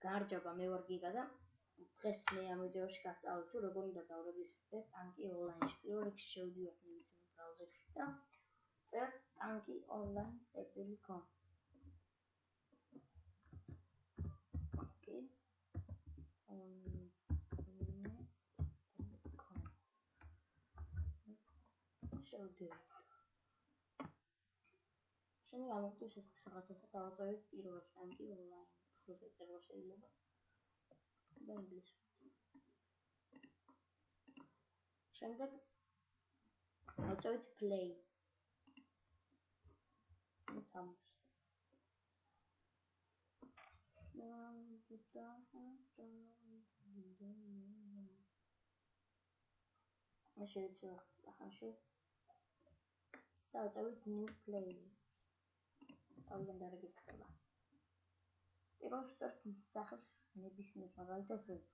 გარჯობა, მე ვარ გიგა და დღეს მე ამ ვიდეოში გასწავლებ თუ როგორ უნდა დავრეგისტრირდეთ ტანკი ონლაინში. პირველ რიგში შევდივართ ნებისმიერ ბრაუზერში და წერთ tanki-online.com. ოკეი. შევდივართ. შემდეგ ამოგვდის ეს რაღაცათა დავწერთ პირველ tanki online. ხუთი წერილ შეიძლება. და ინგლისურად. შემდეგ მოწევთ play. თამაში. შევიცვალოთ სახანში. დავწერთ new play. თავიდან დარეგისტრირება. პირველში წერთ სახელს ნებისმიერ მაგალითად ერთი.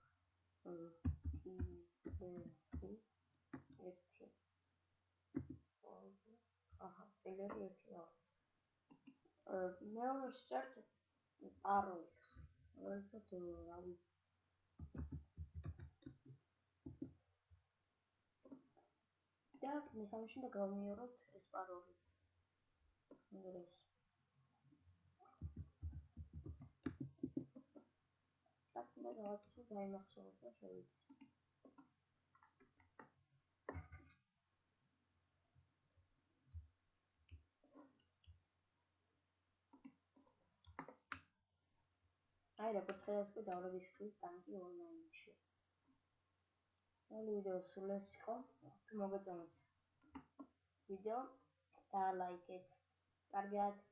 პირველი ერთი რა. მეორეში წერთ პაროლს. მაგალითად რავი. და მესამეში და გავმიოროთ ეს პაროლი. ინგლისში. так და რაღაცა დაიმახსოვროთ და შევიდეს. აი როგორც ხედავთ კი დავრეგისტრირდით tanki online-ში. ვიდეო სულ ეს იყო. თუ მოგეწონათ ვიდეო და ლაიქეთ. კარგად.